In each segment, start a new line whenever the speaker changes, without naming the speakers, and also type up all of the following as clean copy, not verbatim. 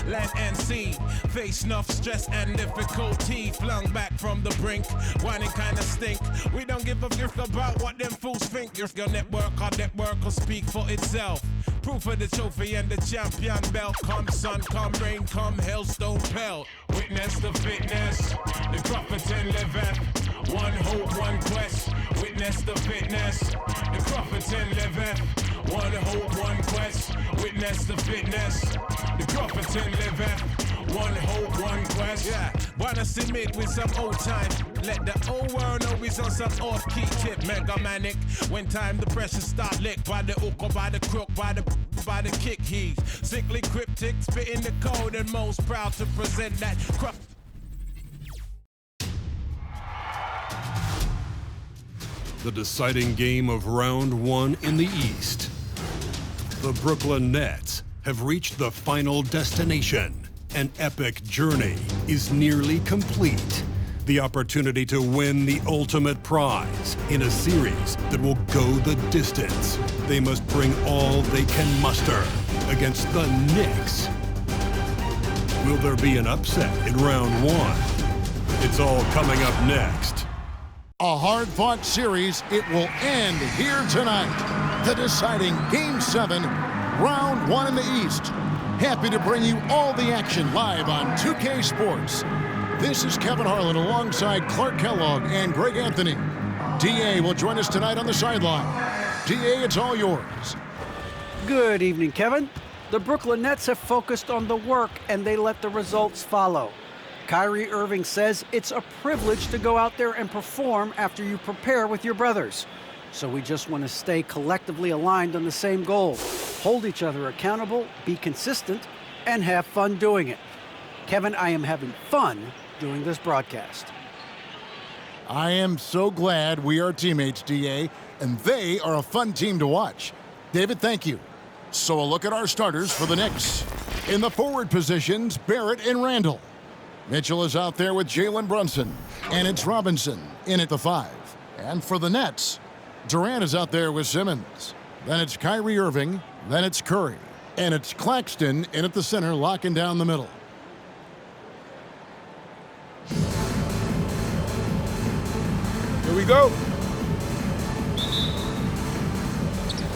land and sea. Face enough stress and difficulty. Flung back from the brink, whining kinda stink. We don't give a fuck about what them fools think. Your network will speak for itself. Proof of the trophy and the champion belt. Come sun, come rain, come hailstone pelt. Witness the fitness, the prophet and liveth. One hope, one quest. Witness the fitness, the prophet and liveth. One hope, one quest. Witness the fitness, the prophet and liveth. One hope, one quest. Yeah, wanna submit with some old time. Let the old world know we's on some off-key tip. Mega manic. When time the pressure start lick by the hook or by the crook, by the kick heave. Sickly cryptic, spitting the code and most proud to present that crop.
The deciding game of round one in the East. The Brooklyn Nets have reached the final destination. An epic journey is nearly complete. The opportunity to win the ultimate prize in a series that will go the distance. They must bring all they can muster against the Knicks. Will there be an upset in round one? It's all coming up next.
A hard-fought series, it will end here tonight. The deciding Game 7, Round 1 in the East. Happy to bring you all the action live on 2K Sports. This is Kevin Harlan alongside Clark Kellogg and Greg Anthony. DA will join us tonight on the sideline. DA, it's all yours.
Good evening, Kevin. The Brooklyn Nets have focused on the work and they let the results follow. Kyrie Irving says it's a privilege to go out there and perform after you prepare with your brothers. So we just want to stay collectively aligned on the same goal. Hold each other accountable, be consistent, and have fun doing it. Kevin, I am having fun doing this broadcast.
I am so glad we are teammates, DA, and they are a fun team to watch. David, thank you. So a look at our starters for the Knicks. In the forward positions, Barrett and Randall. Mitchell is out there with Jalen Brunson, and it's Robinson in at the 5. And for the Nets, Durant is out there with Simmons. Then it's Kyrie Irving, then it's Curry, and it's Claxton in at the center, locking down the middle.
Here we go.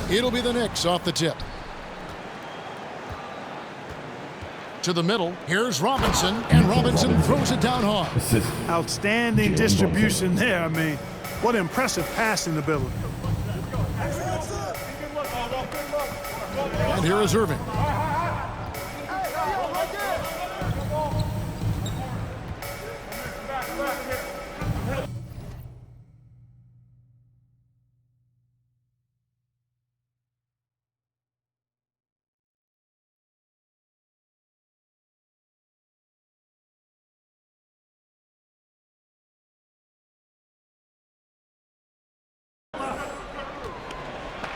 It'll be the Knicks off the tip. To the middle, here's Robinson, and Robinson throws it down hard.
Outstanding distribution there. I mean, what impressive passing ability.
And here is Irving.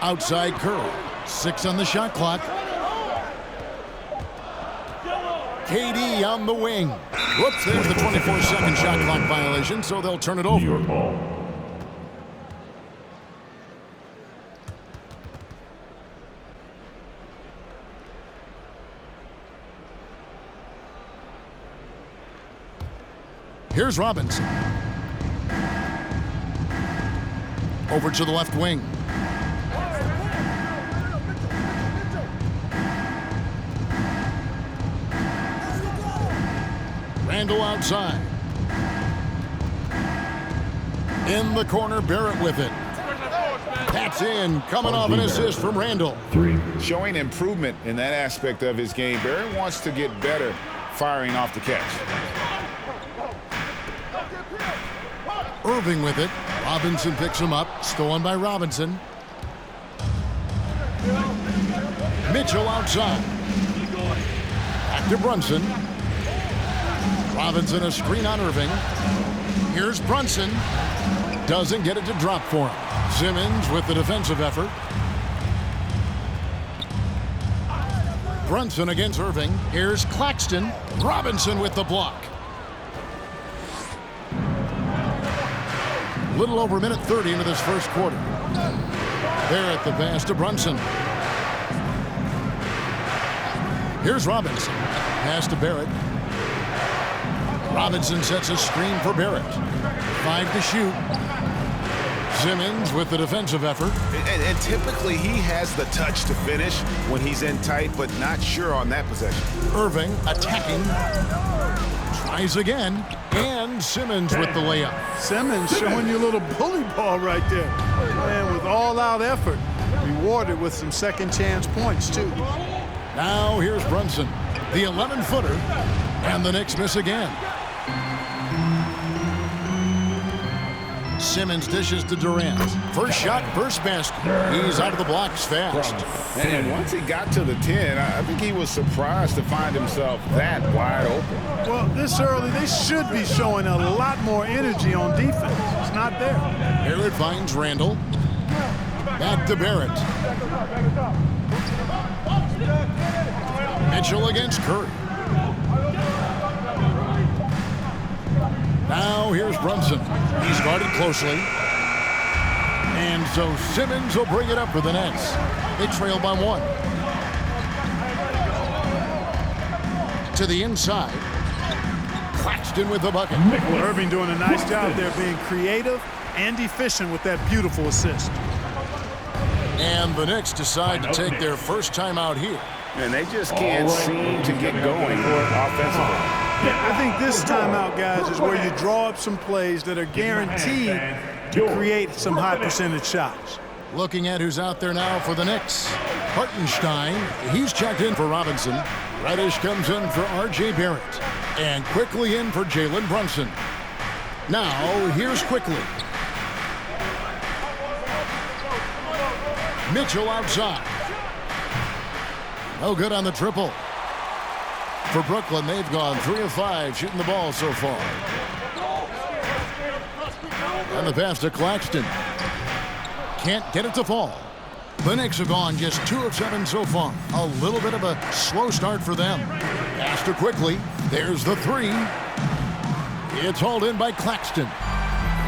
Outside Curry. 6 on the shot clock. KD on the wing. Whoops, there's the 24-second shot clock violation, so they'll turn it over.
Your ball.
Here's Robinson. Over to the left wing. Randall outside. In the corner, Barrett with it. That's in, coming off an assist from Randall.
3.
Showing improvement in that aspect of his game. Barrett wants to get better firing off the catch.
Irving with it. Robinson picks him up. Stolen by Robinson. Mitchell outside. Back to Brunson. Robinson a screen on Irving. Here's Brunson. Doesn't get it to drop for him. Simmons with the defensive effort. Brunson against Irving. Here's Claxton. Robinson with the block. Little over a minute 30 into this first quarter. Barrett the pass to Brunson. Here's Robinson. Pass to Barrett. Robinson sets a screen for Barrett. 5 to shoot. Simmons with the defensive effort.
And typically he has the touch to finish when he's in tight, but not sure on that possession.
Irving attacking. Tries again. And Simmons with the layup.
Simmons showing you a little bully ball right there. Man, with all-out effort. Rewarded with some second-chance points, too.
Now here's Brunson. The 11-footer. And the Knicks miss again. Simmons dishes to Durant. First shot, first basket. He's out of the blocks fast.
And once he got to the 10, I think he was surprised to find himself that wide open.
Well, this early, they should be showing a lot more energy on defense. It's not there.
Barrett finds Randall. Back to Barrett. Mitchell against Curry. Now here's Brunson. He's guarded closely. And so Simmons will bring it up for the Nets. They trail by 1. To the inside. Claxton with the bucket.
Well, Irving doing a nice job there, being creative and efficient with that beautiful assist.
And the Knicks decide to take their first time out here.
And they just can't seem to get going offensively.
Yeah, I think this timeout, guys, is where you draw up some plays that are guaranteed to create some high percentage shots.
Looking at who's out there now for the Knicks. Hartenstein, he's checked in for Robinson. Reddish comes in for R.J. Barrett. And quickly in for Jalen Brunson. Now, here's Quickly. Mitchell outside. No good on the triple. For Brooklyn, they've gone 3 of 5 shooting the ball so far. And the pass to Claxton. Can't get it to fall. The Knicks have gone just 2 of 7 so far. A little bit of a slow start for them. Pass to Quickly. There's the 3. It's hauled in by Claxton.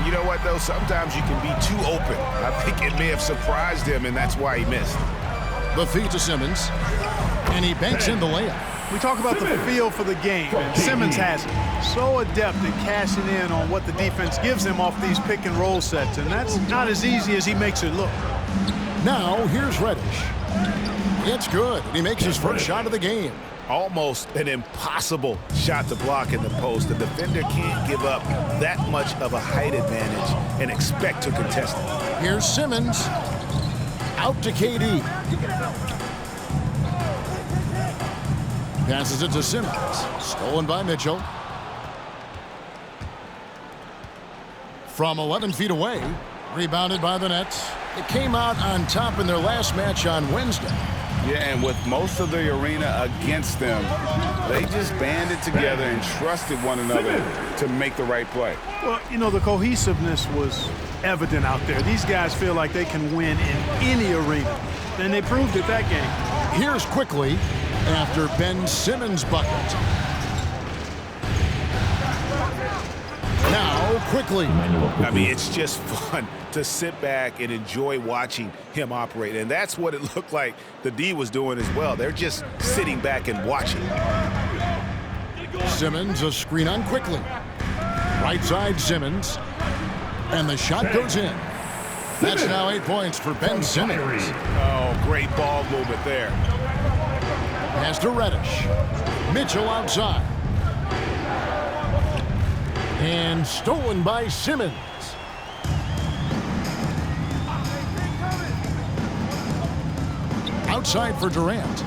You know what, though? Sometimes you can be too open. I think it may have surprised him, and that's why he missed.
The feed to Simmons. And he banks in the layup.
We talk about the feel for the game, and Simmons has it. So adept at cashing in on what the defense gives him off these pick-and-roll sets, and that's not as easy as he makes it look.
Now, here's Reddish. It's good, and he makes his first shot of the game.
Almost an impossible shot to block in the post. The defender can't give up that much of a height advantage and expect to contest it.
Here's Simmons. Out to KD. Passes it to Simmons. Stolen by Mitchell. From 11 feet away. Rebounded by the Nets. It came out on top in their last match on Wednesday.
Yeah, and with most of the arena against them, they just banded together and trusted one another to make the right play.
Well, you know, the cohesiveness was evident out there. These guys feel like they can win in any arena, and they proved it that game.
Here's Quickly after Ben Simmons' bucket. Now Quickly.
I mean, it's just fun to sit back and enjoy watching him operate. And that's what it looked like the D was doing as well. They're just sitting back and watching.
Simmons, a screen on Quickly. Right side Simmons. And the shot goes in. That's now 8 points for Ben Simmons.
Oh, great ball movement there.
Pass to Reddish. Mitchell outside. And stolen by Simmons. Outside for Durant.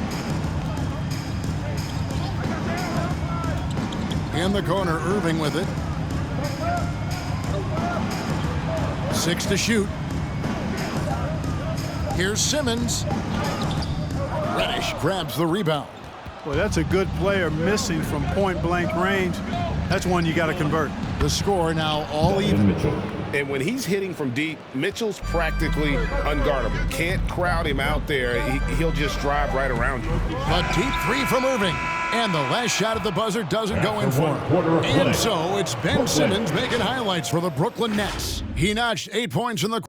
In the corner, Irving with it. 6 to shoot. Here's Simmons. Reddish grabs the rebound.
Boy, that's a good player missing from point-blank range. That's one you got to convert.
The score now all even.
And when he's hitting from deep, Mitchell's practically unguardable. Can't crowd him out there. He'll just drive right around you.
A deep 3 from Irving. And the last shot at the buzzer doesn't go in for him. And so it's Ben Simmons making highlights for the Brooklyn Nets. He notched 8 points in the...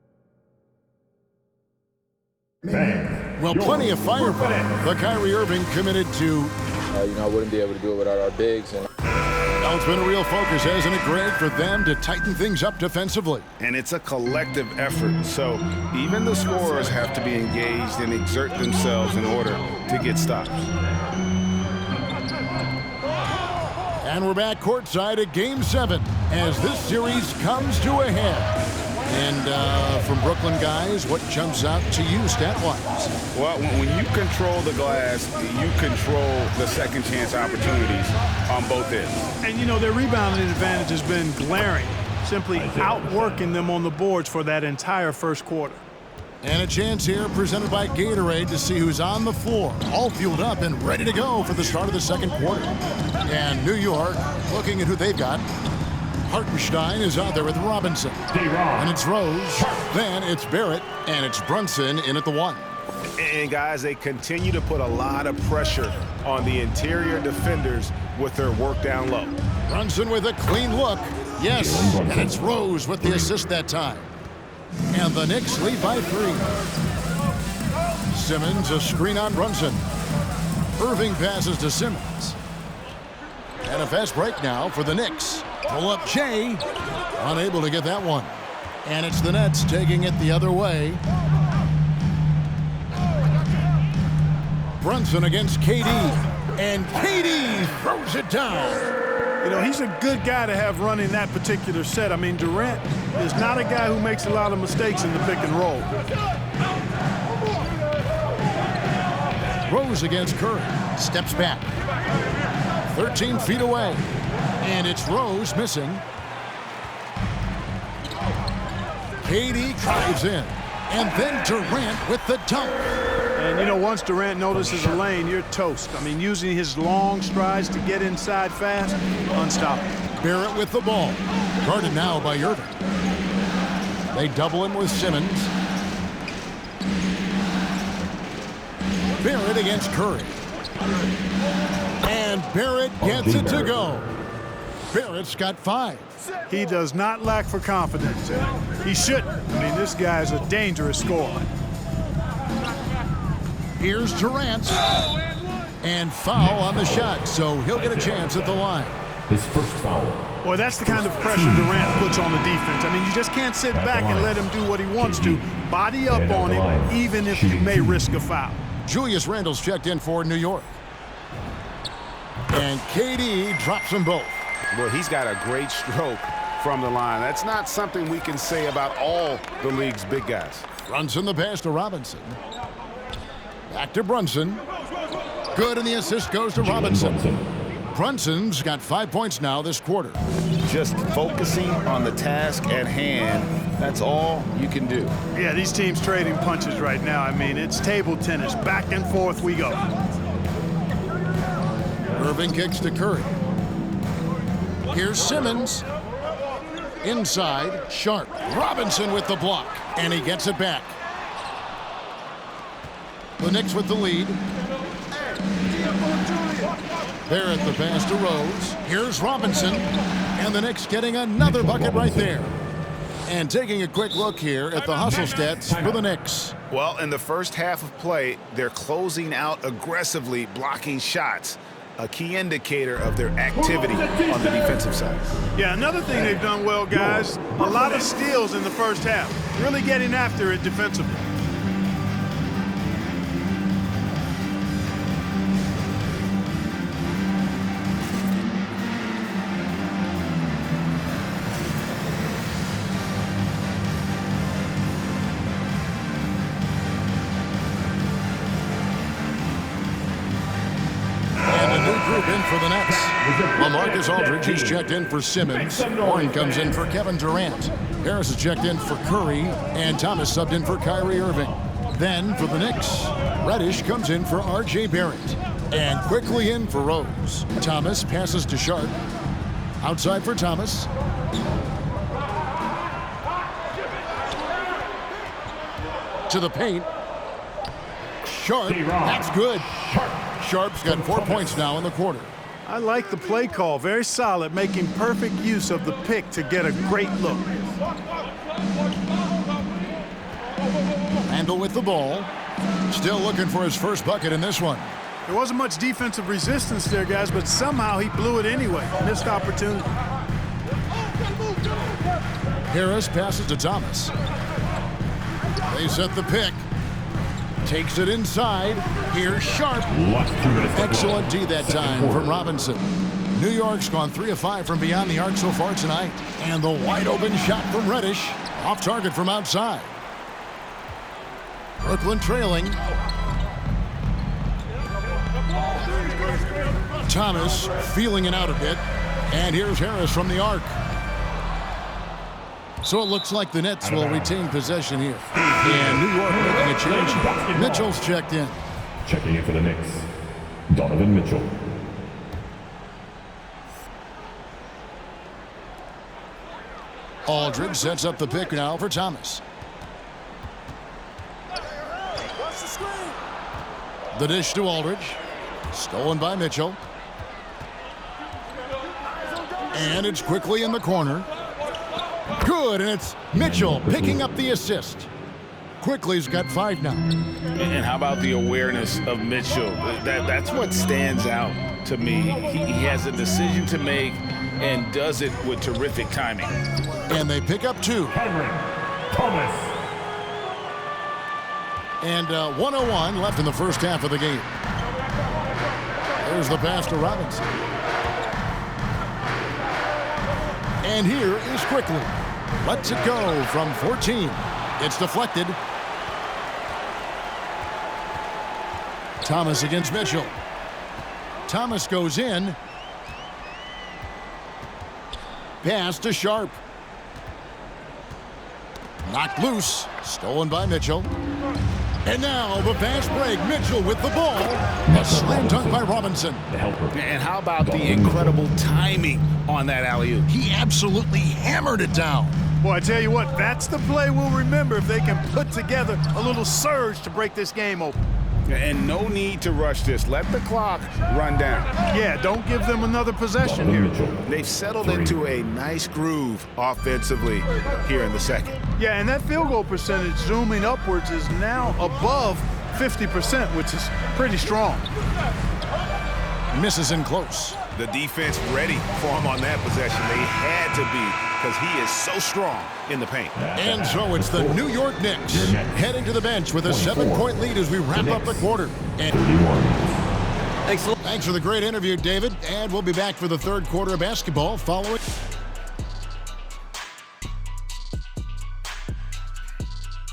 Well, plenty of firepower. The Kyrie Irving committed to
I wouldn't be able to do it without our bigs. And
Now it's been a real focus, hasn't it, Greg, for them to tighten things up defensively?
And it's a collective effort. So even the scorers have to be engaged and exert themselves in order to get stops.
And we're back courtside at Game 7 as this series comes to a head. And from Brooklyn, guys, what jumps out to you stat-wise?
Well, when you control the glass, you control the second chance opportunities on both ends.
And, their rebounding advantage has been glaring, simply outworking them on the boards for that entire first quarter.
And a chance here presented by Gatorade to see who's on the floor, all fueled up and ready to go for the start of the second quarter. And New York looking at who they've got. Hartenstein is out there with Robinson. And it's Rose. Then it's Barrett. And it's Brunson in at the 1.
And, guys, they continue to put a lot of pressure on the interior defenders with their work down low.
Brunson with a clean look. Yes, and it's Rose with the assist that time. And the Knicks lead by 3. Simmons, a screen on Brunson. Irving passes to Simmons. And a fast break now for the Knicks. Pull up Jay. Unable to get that one. And it's the Nets taking it the other way. Brunson against KD. And KD throws it down.
He's a good guy to have running that particular set. I mean, Durant is not a guy who makes a lot of mistakes in the pick and roll.
Rose against Curry. Steps back. 13 feet away. And it's Rose missing. KD drives in. And then Durant with the dunk.
And, once Durant notices a lane, you're toast. I mean, using his long strides to get inside fast, unstoppable.
Barrett with the ball. Guarded now by Irving. They double him with Simmons. Barrett against Curry. And Barrett gets it to go. Barrett's got 5.
He does not lack for confidence. He shouldn't. I mean, this guy's a dangerous scorer.
Here's Durant. And foul on the shot, so he'll get a chance at the line.
His first foul.
Boy, that's the kind of pressure Durant puts on the defense. I mean, you just can't sit back and let him do what he wants to. Body up on him, even if you may risk a foul.
Julius Randle's checked in for New York. And KD drops them both.
Well, he's got a great stroke from the line. That's not something we can say about all the league's big guys.
Brunson the pass to Robinson. Back to Brunson. Good, and the assist goes to Robinson. Brunson's got 5 points now this quarter.
Just focusing on the task at hand, that's all you can do.
Yeah, these teams trading punches right now. I mean, it's table tennis. Back and forth we go.
Irving kicks to Curry. Here's Simmons. Inside, Sharp. Robinson with the block, and he gets it back. The Knicks with the lead. Barrett the pass to Rose. Here's Robinson. And the Knicks getting another bucket right there. And taking a quick look here at the hustle stats for the Knicks.
Well, in the first half of play, they're closing out aggressively, blocking shots. A key indicator of their activity on the defensive side.
Yeah, another thing they've done well, guys, a lot of steals in the first half. Really getting after it defensively.
In for the Nets. Marcus Aldridge is checked in for Simmons. Warren comes in for Kevin Durant. Harris is checked in for Curry. And Thomas subbed in for Kyrie Irving. Then for the Knicks, Reddish comes in for R.J. Barrett. And quickly in for Rose. Thomas passes to Sharp. Outside for Thomas. To the paint. Sharp. That's good. Sharp's got 4 points now in the quarter.
I like the play call. Very solid, making perfect use of the pick to get a great look.
Randle with the ball. Still looking for his first bucket in this one.
There wasn't much defensive resistance there, guys, but somehow he blew it anyway. Missed opportunity.
Harris passes to Thomas. They set the pick. Takes it inside. Here's Sharp. Excellent D that time from Robinson. New York's gone 3 of 5 from beyond the arc so far tonight. And the wide open shot from Reddish. Off target from outside. Brooklyn trailing. Thomas feeling it out a bit. And here's Harris from the arc. So it looks like the Nets will retain possession here. And New York making a change. Mitchell's checked in.
Checking in for the Knicks, Donovan Mitchell.
Aldridge sets up the pick now for Thomas. The dish to Aldridge. Stolen by Mitchell. And it's quickly in the corner. Good, and it's Mitchell picking up the assist. Quickly's got 5 now.
And how about the awareness of Mitchell? That's what stands out to me. He has a decision to make and does it with terrific timing.
And they pick up 2.
Cameron Thomas.
And 1:01 left in the first half of the game. There's the pass to Robinson. And here is Quickly. Lets it go from 14. It's deflected. Thomas against Mitchell. Thomas goes in. Pass to Sharp. Knocked loose. Stolen by Mitchell. And now the fast break. Mitchell with the ball. A slam dunk by Robinson.
And how about the incredible timing on that alley-oop?
He absolutely hammered it down.
Boy, I tell you what, that's the play we'll remember if they can put together a little surge to break this game open.
And no need to rush this. Let the clock run down.
Yeah, don't give them another possession here.
They've settled into a nice groove offensively here in the second.
Yeah, and that field goal percentage zooming upwards is now above 50%, which is pretty strong.
Misses in close.
The defense ready for him on that possession. They had to be because he is so strong in the paint.
And so it's the New York Knicks heading to the bench with a 7-point lead as we wrap up the quarter. And thanks for the great interview, David. And we'll be back for the third quarter of basketball following.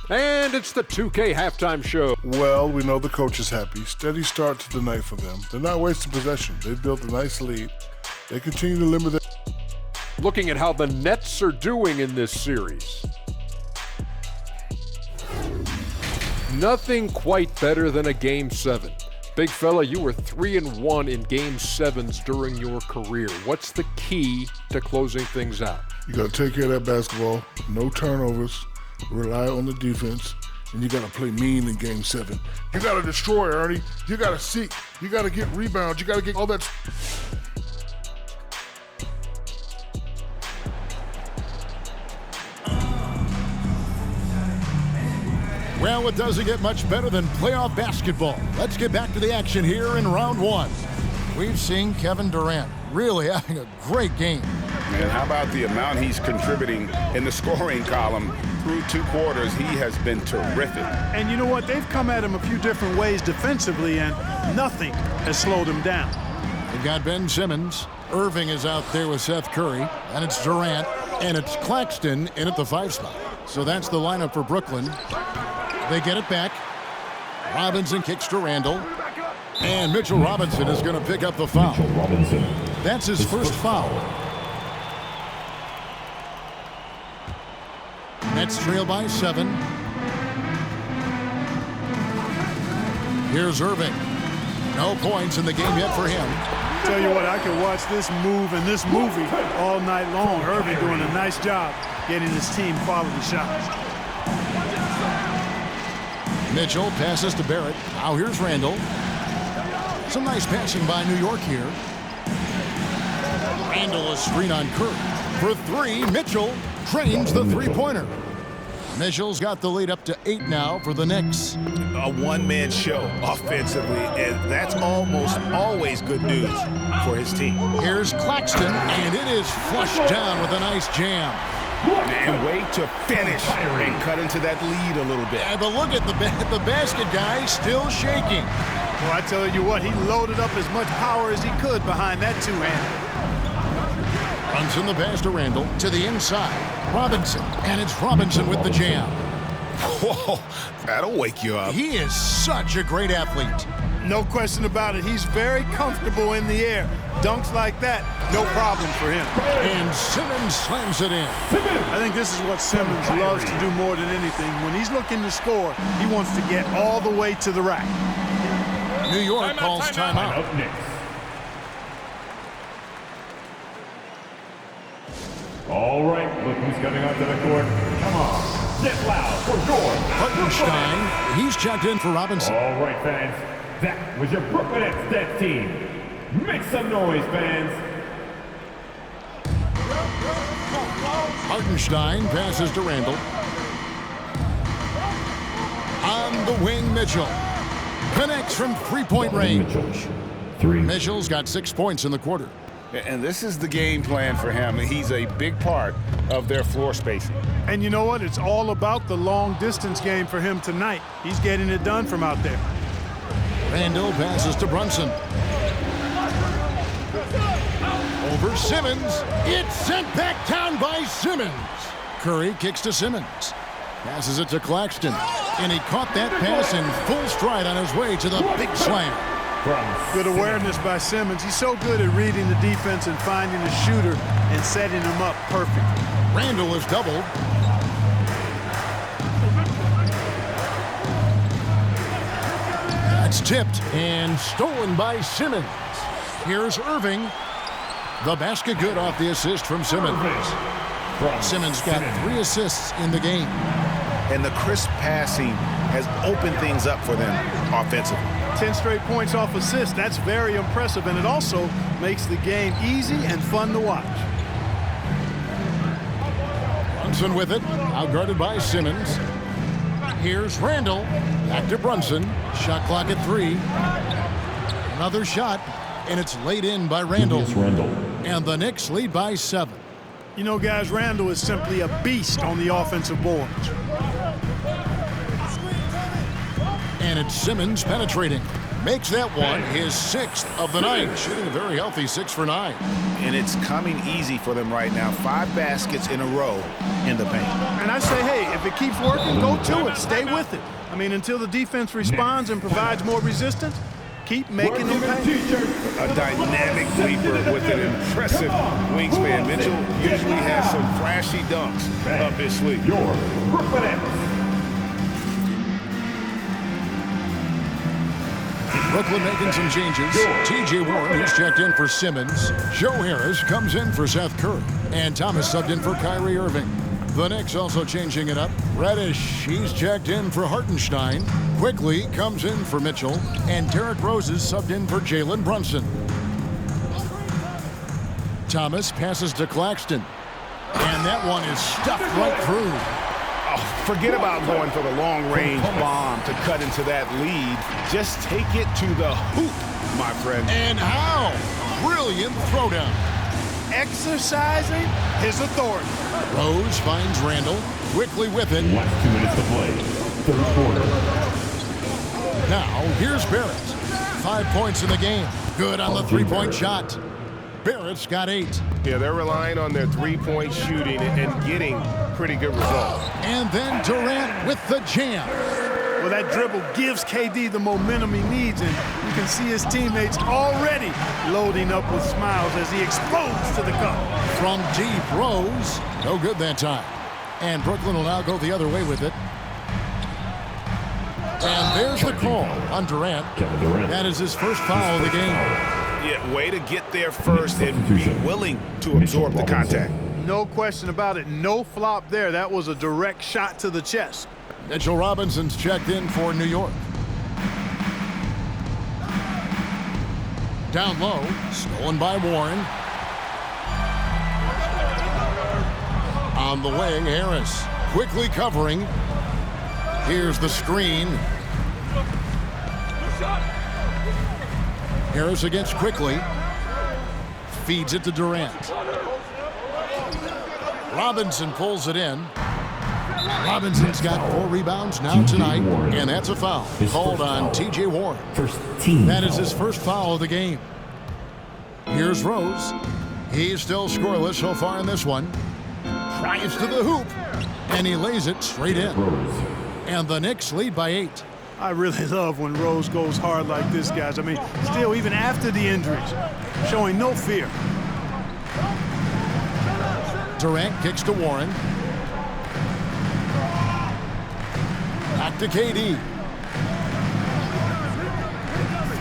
And it's the 2K halftime show.
Well, we know the coach is happy. Steady start to the night for them. They're not wasting possession. They've built a nice lead. They continue to limit their...
Looking at how the Nets are doing in this series. Nothing quite better than a Game 7. Big fella, you were 3-1 in Game 7s during your career. What's the key to closing things out?
You got to take care of that basketball. No turnovers. Rely on the defense. And you got to play mean in Game 7. You got to destroy, Ernie. You got to seek. You got to get rebounds. You got to get all that...
Well, it doesn't get much better than playoff basketball. Let's get back to the action here in round 1. We've seen Kevin Durant really having a great game.
And how about the amount he's contributing in the scoring column through 2 quarters? He has been terrific.
And you know what? They've come at him a few different ways defensively, and nothing has slowed him down.
We've got Ben Simmons. Irving is out there with Seth Curry. And it's Durant. And it's Claxton in at the 5 spot. So that's the lineup for Brooklyn. They get it back. Robinson kicks to Randall. And Mitchell Robinson is going to pick up the foul. That's his first foul. Nets trail by 7. Here's Irving. No points in the game yet for him.
Tell you what, I could watch this move and this movie all night long. Irving doing a nice job getting his team quality shots.
Mitchell passes to Barrett. Now here's Randall. Some nice passing by New York here. Randall a screen on Curry. For 3, Mitchell trains the 3-pointer. Mitchell's got the lead up to 8 now for the Knicks.
A one-man show offensively, and that's almost always good news for his team.
Here's Claxton, and it is flushed down with a nice jam.
And way to finish and cut into that lead a little bit.
And but look at the basket guy still shaking.
Well, I tell you what, he loaded up as much power as he could behind that two-hander.
Runs in the pass to Randall to the inside. Robinson, and it's Robinson with the jam.
Whoa, that'll wake you up.
He is such a great athlete.
No question about it. He's very comfortable in the air. Dunks like that, no problem for him.
And Simmons slams it in.
I think this is what Simmons loves to do more than anything. When he's looking to score, he wants to get all the way to the rack.
New York calls timeout.
Up next. All right, look who's coming onto the court. Come on, get loud for George
Hartenstein, he's checked in for Robinson.
All right, fans, that was your Brooklyn Nets team. Make some noise, fans.
Hartenstein passes to Randall. On the wing, Mitchell. Connects from three-point range. Mitchell's got 6 points in the quarter.
And this is the game plan for him. He's a big part of their floor spacing.
And you know what? It's all about the long-distance game for him tonight. He's getting it done from out there.
Randall passes to Brunson. Over Simmons. It's sent back down by Simmons. Curry kicks to Simmons. Passes it to Claxton. And he caught that pass in full stride on his way to the big slam.
Good awareness by Simmons. He's so good at reading the defense and finding a shooter and setting him up perfectly.
Randall is doubled. That's tipped and stolen by Simmons. Here's Irving. The basket good off the assist from Simmons. Simmons got 3 assists in the game.
And the crisp passing has opened things up for them offensively.
10 straight points off assists. That's very impressive, and it also makes the game easy and fun to watch.
Brunson with it, outguarded by Simmons. Here's Randall, back to Brunson. Shot clock at 3. Another shot, and it's laid in by Randall. And the Knicks lead by 7.
You know, guys, Randall is simply a beast on the offensive boards.
And it's Simmons penetrating. Makes that one his 6th of the night. Shooting a very healthy 6 for 9.
And it's coming easy for them right now. 5 baskets in a row in the paint.
And I say, hey, if it keeps working, go to it. Stay with it. I mean, until the defense responds and provides more resistance, keep making them pay.
A dynamic leaper with an impressive wingspan. Mitchell usually has some flashy dunks up his sleeve.
Your Brooklyn Nets.
Brooklyn making some changes. T.J. Warren, who's checked in for Simmons. Joe Harris comes in for Seth Curry. And Thomas subbed in for Kyrie Irving. The Knicks also changing it up. Reddish, he's checked in for Hartenstein. Quickly comes in for Mitchell. And Derrick Rose is subbed in for Jalen Brunson. Thomas passes to Claxton. And that one is stuffed right through.
Oh, forget about going for the long-range bomb to cut into that lead. Just take it to the hoop, my friend.
And how? Brilliant throwdown.
Exercising his authority.
Rose finds Randall. Quickly with it.
Last 2 minutes to play. Third quarter.
Now, here's Barrett. 5 points in the game. Good on the three-point shot. Barrett's got 8.
Yeah, they're relying on their three-point shooting and getting pretty good results.
And then Durant with the jam.
Well, that dribble gives KD the momentum he needs, and you can see his teammates already loading up with smiles as he explodes to the cup.
From deep, Rose. No good that time. And Brooklyn will now go the other way with it. And there's the call on Durant. That is his first foul of the game.
Yeah, way to get there first and be willing to absorb the contact.
No question about it. No flop there. That was a direct shot to the chest.
Mitchell Robinson's checked in for New York. Down low, stolen by Warren. On the wing, Harris. quickly covering. Here's the screen. Harris against quickly. Feeds it to Durant. Robinson pulls it in. Robinson's got 4 rebounds now tonight, and that's a foul called on T.J. Warren. That is his first foul of the game. Here's Rose. He's still scoreless so far in this one. Drives to the hoop, and he lays it straight in. And the Knicks lead by 8.
I really love when Rose goes hard like this, guys. I mean, still, even after the injuries, showing no fear.
Durant kicks to Warren. Back to KD.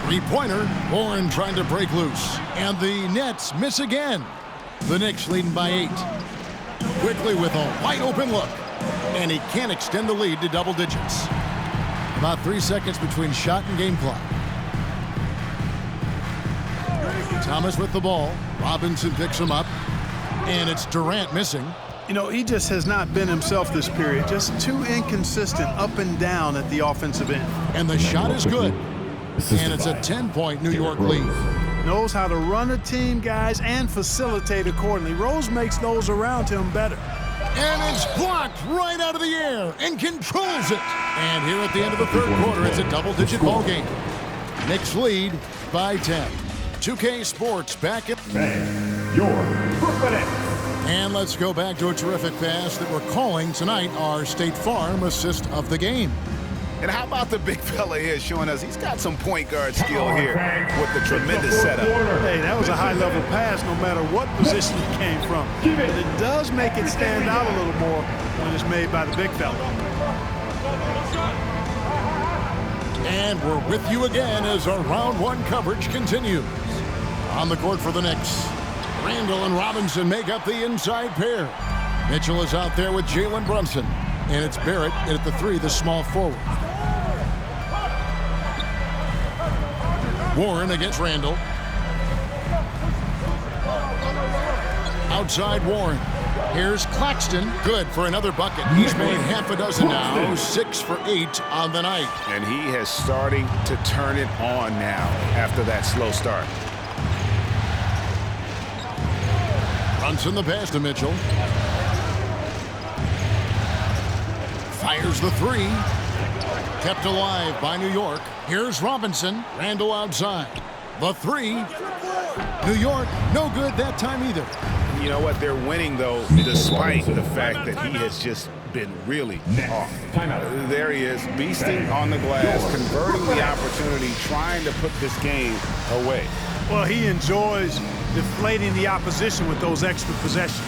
Three-pointer. Warren trying to break loose. And the Nets miss again. The Knicks leading by 8. Quickly with a wide-open look. And he can't extend the lead to double digits. About 3 seconds between shot and game clock. Thomas with the ball. Robinson picks him up. And it's Durant missing.
You know, he just has not been himself this period. Just too inconsistent up and down at the offensive end.
And the shot is good. And it's a 10-point New York lead.
Knows how to run a team, guys, and facilitate accordingly. Rose makes those around him better.
And it's blocked right out of the air and controls it. And here at the end of the third quarter, it's a double-digit ball game. Knicks lead by 10. 2K Sports back at
Your Brooklyn Nets.
And let's go back to a terrific pass that we're calling tonight our State Farm assist of the game.
And how about the big fella here showing us he's got some point guard skill here with the tremendous setup.
Hey, that was a high-level pass no matter what position he came from. But it does make it stand out a little more when it's made by the big fella.
And we're with you again as our round 1 coverage continues. On the court for the Knicks, Randall and Robinson make up the inside pair. Mitchell is out there with Jalen Brunson. And it's Barrett at the 3, the small forward. Warren against Randall. Outside Warren. Here's Claxton. Good for another bucket. He's made half a dozen now. 6 for 8 on the night.
And he is starting to turn it on now after that slow start.
Brunson the pass to Mitchell. Fires the 3. Kept alive by New York. Here's Robinson. Randall outside. The 3. New York, no good that time either.
You know what? They're winning, though, despite the fact that he has just been really off. There he is, beasting on the glass, converting the opportunity, trying to put this game away.
Well, he enjoys deflating the opposition with those extra possessions.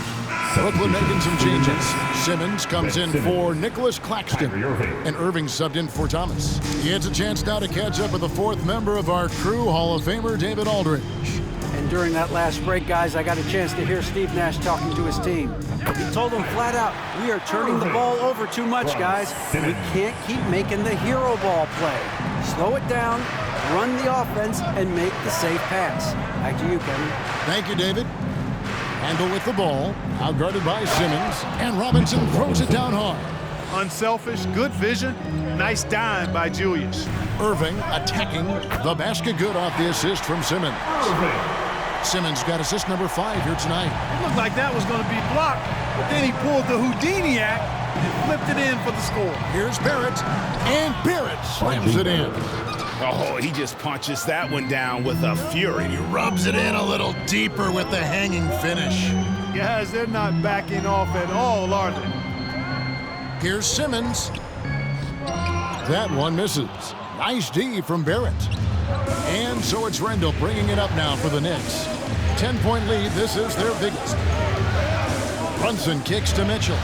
Brooklyn making some changes. Simmons comes in for Nicholas Claxton. And Irving subbed in for Thomas. He has a chance now to catch up with the 4th member of our crew, Hall of Famer David Aldridge.
And during that last break, guys, I got a chance to hear Steve Nash talking to his team. He told them flat out, we are turning the ball over too much, guys. We can't keep making the hero ball play. Slow it down, run the offense, and make the safe pass. Back to you, Kevin.
Thank you, David. Randall with the ball, outguarded by Simmons, and Robinson throws it down hard.
Unselfish, good vision, nice dime by Julius.
Irving attacking the basket, good off the assist from Simmons. Simmons got assist number 5 here tonight.
It looked like that was going to be blocked, but then he pulled the Houdini act and flipped it in for the score.
Here's Barrett, and Barrett slams it in.
Oh, he just punches that one down with a fury.
He rubs it in a little deeper with the hanging finish.
Guys, they're not backing off at all, are they?
Here's Simmons. That one misses. Nice D from Barrett. And so it's Randall bringing it up now for the Knicks. 10-point lead. This is their biggest. Brunson kicks to Mitchell.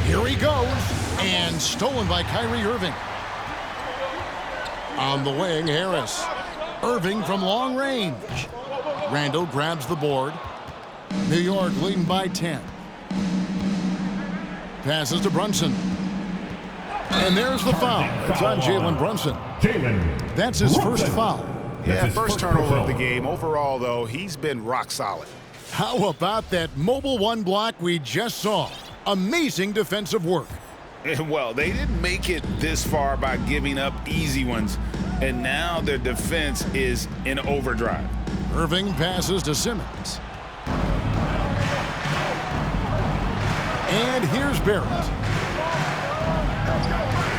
Here he goes. And stolen by Kyrie Irving. On the wing, Harris. Irving from long range. Randall grabs the board. New York leading by 10. Passes to Brunson. And there's the foul. It's on Jalen Brunson. That's his first foul.
Yeah, first turnover of the game. Overall, though, he's been rock solid.
How about that mobile 1 block we just saw? Amazing defensive work.
Well, they didn't make it this far by giving up easy ones, and now their defense is in overdrive.
Irving passes to Simmons. And here's Barrett.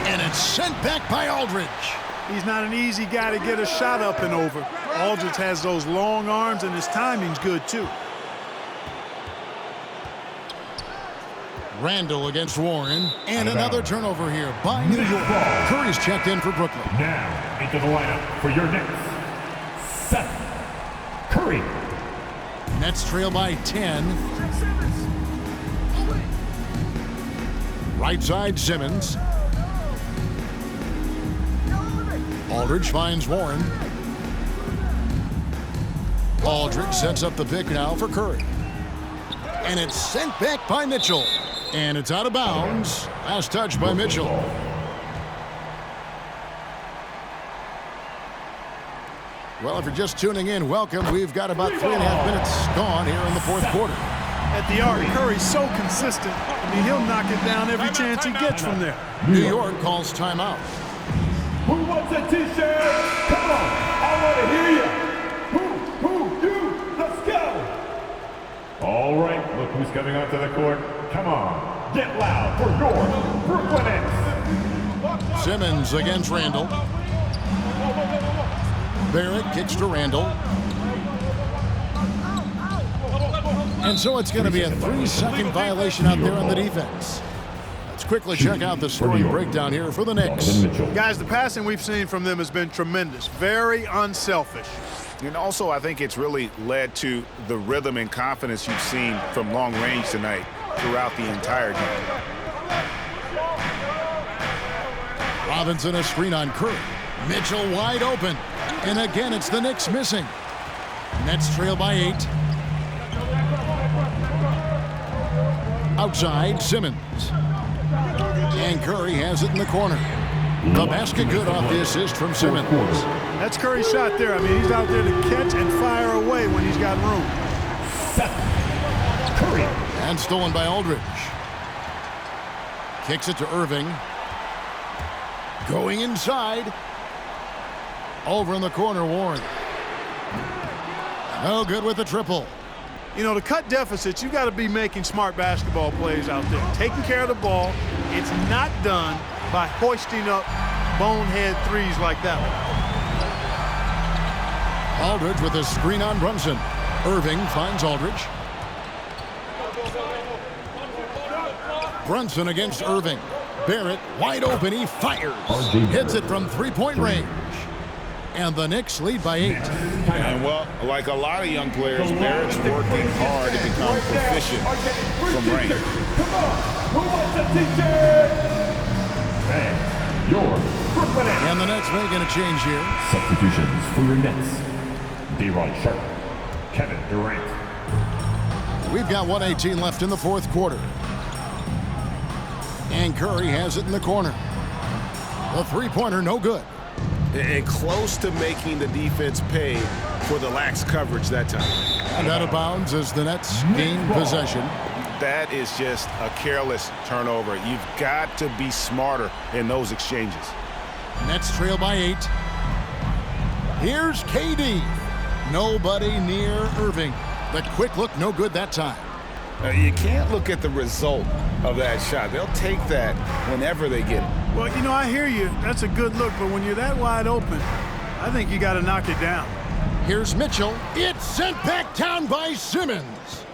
And it's sent back by Aldridge.
He's not an easy guy to get a shot up and over. Aldridge has those long arms, and his timing's good, too.
Randall against Warren. And another turnover here by New York. Curry's checked in for Brooklyn.
Now into the lineup for your Knicks, Seth Curry.
Nets trail by 10. Right side, Simmons. Aldridge finds Warren. Aldridge sets up the pick now for Curry. And it's sent back by Mitchell. And it's out of bounds. Last touch by Mitchell. Well, if you're just tuning in, welcome. We've got about 3.5 minutes gone here in the fourth quarter.
At the arc, Curry's so consistent. I mean, he'll knock it down every chance he gets from there.
New York calls timeout.
Who wants a t-shirt? Come on, I want to hear you. You, let's go. All right, look who's coming onto the court. Come on, get loud for your Brooklyn Nets.
Simmons against Randall. Barrett kicks to Randall. And so it's going to be a 3-second violation out there on the defense. Let's quickly check out the scoring breakdown here for the Knicks.
Guys, the passing we've seen from them has been tremendous. Very unselfish.
And also, I think it's really led to the rhythm and confidence you've seen from long range tonight throughout the entire game.
Robinson a screen on Curry. Mitchell wide open. And again, it's the Knicks missing. Nets trail by 8. Outside, Simmons. And Curry has it in the corner. The basket good off the assist from Simmons.
That's Curry's shot there. I mean, he's out there to catch and fire away when he's got room.
Curry.
And stolen by Aldridge. Kicks it to Irving. Going inside. Over in the corner, Warren. No good with the triple.
You know, to cut deficits, you got to be making smart basketball plays out there. Taking care of the ball. It's not done by hoisting up bonehead threes like that one.
Aldridge with a screen on Brunson. Irving finds Aldridge. Brunson against Irving. Barrett wide open. He fires. Hits it from three-point range. And the Knicks lead by 8.
And well, like a lot of young players, Barrett's working hard to become proficient from range.
Come on, who wants a t-shirt? And your Brooklyn Nets.
And the Nets making a change here.
Substitutions for your Nets. D-Ron Sharp, Kevin Durant.
We've got 1:18 left in the fourth quarter. And Curry has it in the corner. The three-pointer no good.
And close to making the defense pay for the lax coverage that time.
And out of bounds as the Nets gain possession.
That is just a careless turnover. You've got to be smarter in those exchanges.
Nets trail by 8. Here's KD. Nobody near Irving. The quick look no good that time.
You can't look at the result of that shot. They'll take that whenever they get it.
Well, you know, I hear you. That's a good look, but when you're that wide open, I think you got to knock it down.
Here's Mitchell. It's sent back down by Simmons.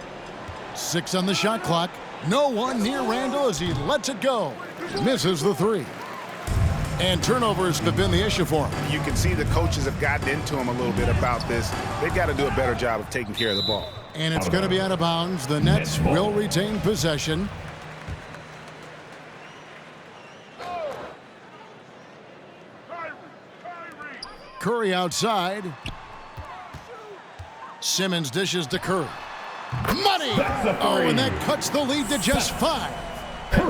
6 on the shot clock. No one near Randall as he lets it go. Misses the 3. And turnovers have been the issue for him.
You can see the coaches have gotten into him a little bit about this. They've got to do a better job of taking care of the ball.
And it's going to be out of bounds. The Nets will retain possession. Curry outside. Simmons dishes to Curry. Money! Oh, and that cuts the lead to just 5.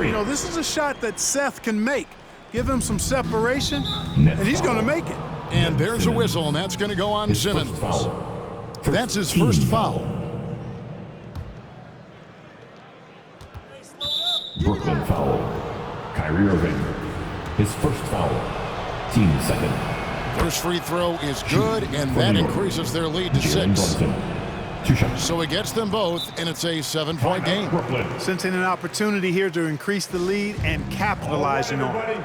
You know, this is a shot that Seth can make. Give him some separation, and he's going to make it.
And there's a whistle, and that's going to go on Simmons. That's his first foul.
Brooklyn foul. Kyrie Irving. His first foul. Team second.
First free throw is good, and that increases their lead to 6.
2 shots.
So it gets them both, and it's a 7-point game.
Brooklyn.
Sensing an opportunity here to increase the lead and capitalizing on it.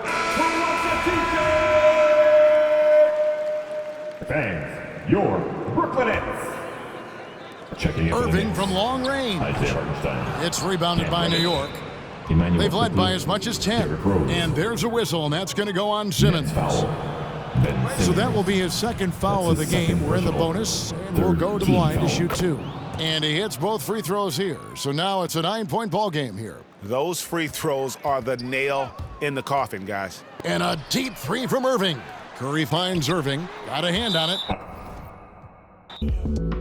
Fans, your Brooklyn Nets. Checking in.
Irving from long range. It's rebounded by New York. They've led by as much as 10. And there's a whistle, and that's going to go on Simmons. So that will be his second foul of the game. We're in the bonus, and we'll go to the line to shoot 2. And he hits both free throws here. So now it's a 9-point ball game here.
Those free throws are the nail in the coffin, guys.
And a deep 3 from Irving. Curry finds Irving. Got a hand on it.